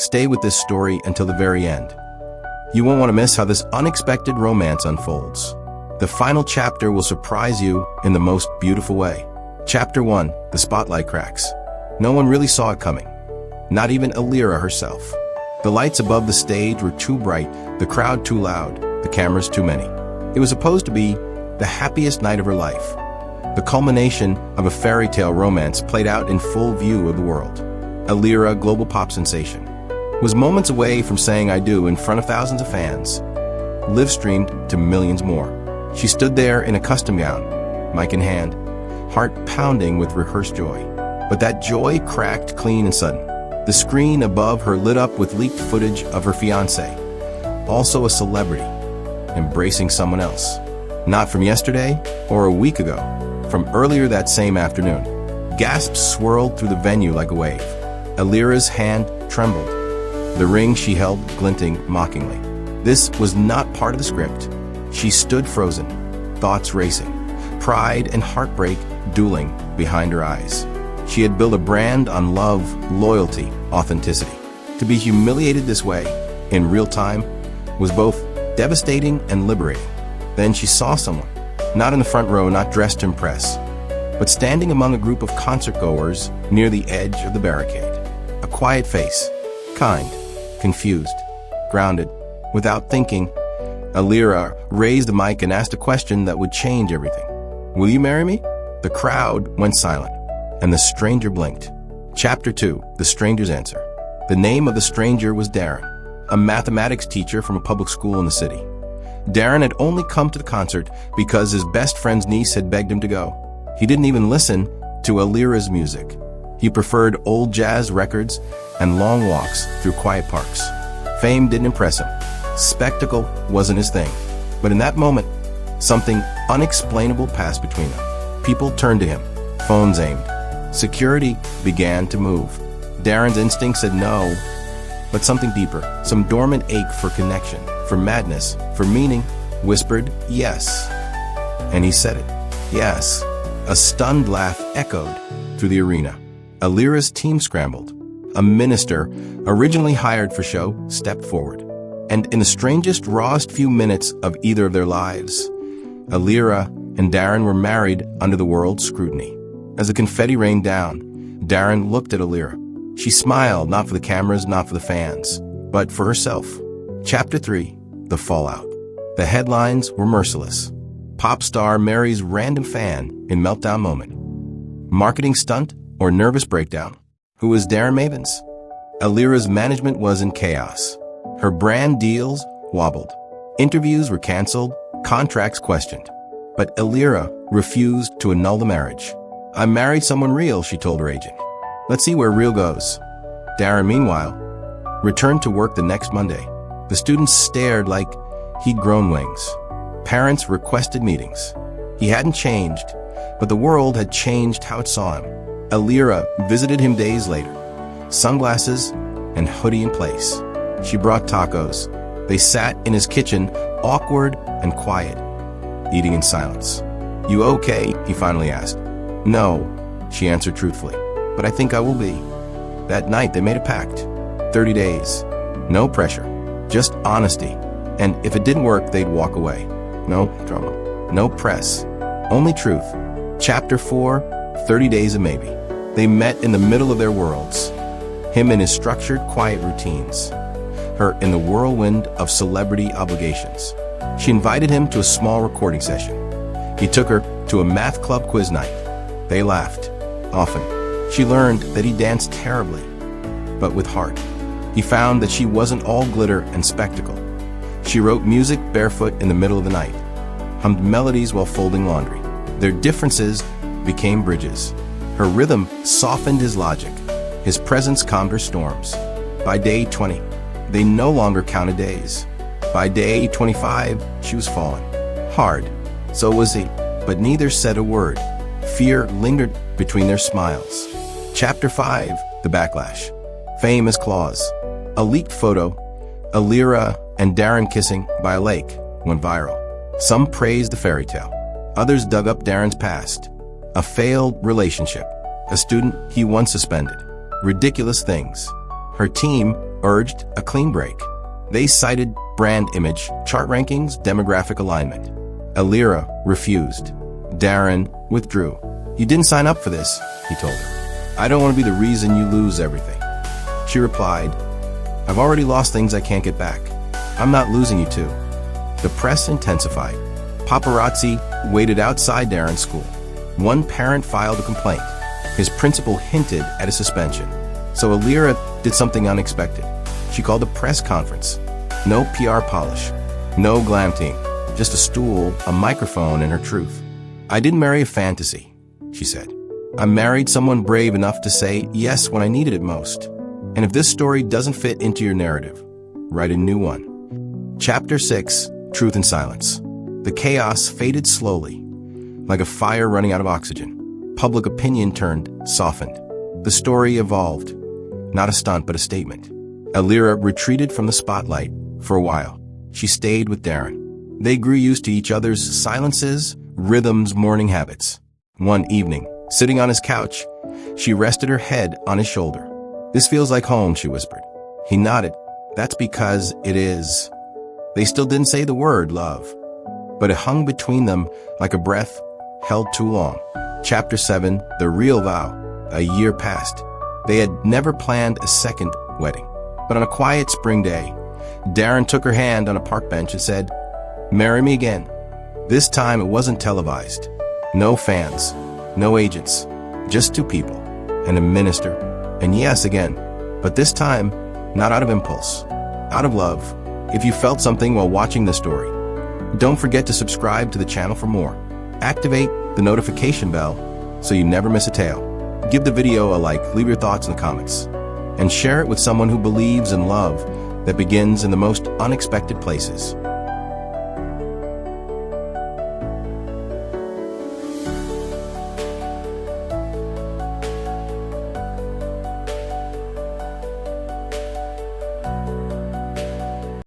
Stay with this story until the very end. You won't want to miss how this unexpected romance unfolds. The final chapter will surprise you in the most beautiful way. Chapter 1, The Spotlight Cracks. No one really saw it coming. Not even Alira herself. The lights above the stage were too bright, the crowd too loud, the cameras too many. It was supposed to be the happiest night of her life. The culmination of a fairy tale romance played out in full view of the world. Alira, global pop sensation, was moments away from saying I do in front of thousands of fans, live-streamed to millions more. She stood there in a custom gown, mic in hand, heart pounding with rehearsed joy. But that joy cracked clean and sudden. The screen above her lit up with leaked footage of her fiancé, also a celebrity, embracing someone else. Not from yesterday or a week ago, from earlier that same afternoon. Gasps swirled through the venue like a wave. Alira's hand trembled, the ring she held glinting mockingly. This was not part of the script. She stood frozen, thoughts racing, pride and heartbreak dueling behind her eyes. She had built a brand on love, loyalty, authenticity. To be humiliated this way, in real time, was both devastating and liberating. Then she saw someone, not in the front row, not dressed to impress, but standing among a group of concert-goers near the edge of the barricade. A quiet face, kind, confused, grounded. Without thinking, Alira raised the mic and asked a question that would change everything. Will you marry me? The crowd went silent, and the stranger blinked. Chapter 2, The Stranger's Answer. The name of the stranger was Darren, a mathematics teacher from a public school in the city. Darren had only come to the concert because his best friend's niece had begged him to go. He didn't even listen to Alira's music. He preferred old jazz records and long walks through quiet parks. Fame didn't impress him. Spectacle wasn't his thing. But in that moment, something unexplainable passed between them. People turned to him, phones aimed. Security began to move. Darren's instinct said no, but something deeper, some dormant ache for connection, for madness, for meaning, whispered yes. And he said it. Yes. A stunned laugh echoed through the arena. Alira's team scrambled. A minister, originally hired for show, stepped forward. And in the strangest, rawest few minutes of either of their lives, Alira and Darren were married under the world's scrutiny. As the confetti rained down, Darren looked at Alira. She smiled, not for the cameras, not for the fans, but for herself. Chapter 3, The Fallout. The headlines were merciless. Pop star marries random fan in meltdown moment. Marketing stunt or nervous breakdown? Who was Darren Mavens? Alira's management was in chaos. Her brand deals wobbled. Interviews were canceled, contracts questioned. But Alira refused to annul the marriage. I married someone real, she told her agent. Let's see where real goes. Darren, meanwhile, returned to work the next Monday. The students stared like he'd grown wings. Parents requested meetings. He hadn't changed, but the world had changed how it saw him. Alira visited him days later, sunglasses and hoodie in place. She brought tacos. They sat in his kitchen, awkward and quiet, eating in silence. You okay? He finally asked. No, she answered truthfully, but I think I will be. That night they made a pact. 30 days. No pressure. Just honesty. And if it didn't work, they'd walk away. No drama. No press. Only truth. Chapter 4, 30 Days of Maybe. They met in the middle of their worlds. Him in his structured, quiet routines. Her in the whirlwind of celebrity obligations. She invited him to a small recording session. He took her to a math club quiz night. They laughed, often. She learned that he danced terribly, but with heart. He found that she wasn't all glitter and spectacle. She wrote music barefoot in the middle of the night, hummed melodies while folding laundry. Their differences became bridges. Her rhythm softened his logic. His presence calmed her storms. By day 20, they no longer counted days. By day 25, she was falling. Hard. So was he. But neither said a word. Fear lingered between their smiles. Chapter 5, The Backlash. Fame as claws. A leaked photo, Alira and Darren kissing by a lake, went viral. Some praised the fairy tale. Others dug up Darren's past. A failed relationship. A student he once suspended. Ridiculous things. Her team urged a clean break. They cited brand image, chart rankings, demographic alignment. Alira refused. Darren withdrew. "You didn't sign up for this," he told her. "I don't want to be the reason you lose everything." She replied, "I've already lost things I can't get back. I'm not losing you too." The press intensified. Paparazzi waited outside Darren's school. One parent filed a complaint. His principal hinted at a suspension. So Alira did something unexpected. She called a press conference. No PR polish, no glam team, just a stool, a microphone, and her truth. "I didn't marry a fantasy," she said. "I married someone brave enough to say yes when I needed it most. And if this story doesn't fit into your narrative, write a new one." Chapter 6, Truth and Silence. The chaos faded slowly, like a fire running out of oxygen. Public opinion turned, softened. The story evolved. Not a stunt, but a statement. Alira retreated from the spotlight for a while. She stayed with Darren. They grew used to each other's silences, rhythms, morning habits. One evening, sitting on his couch, she rested her head on his shoulder. "This feels like home," she whispered. He nodded. "That's because it is." They still didn't say the word love, but it hung between them like a breath held too long. Chapter 7, The Real Vow. A year passed. They had never planned a second wedding. But on a quiet spring day, Darren took her hand on a park bench and said, "Marry me again." This time it wasn't televised. No fans, no agents, just two people, and a minister. And yes, again, but this time, not out of impulse, out of love. If you felt something while watching the story, don't forget to subscribe to the channel for more. Activate the notification bell so you never miss a tale. Give the video a like, leave your thoughts in the comments, and share it with someone who believes in love that begins in the most unexpected places.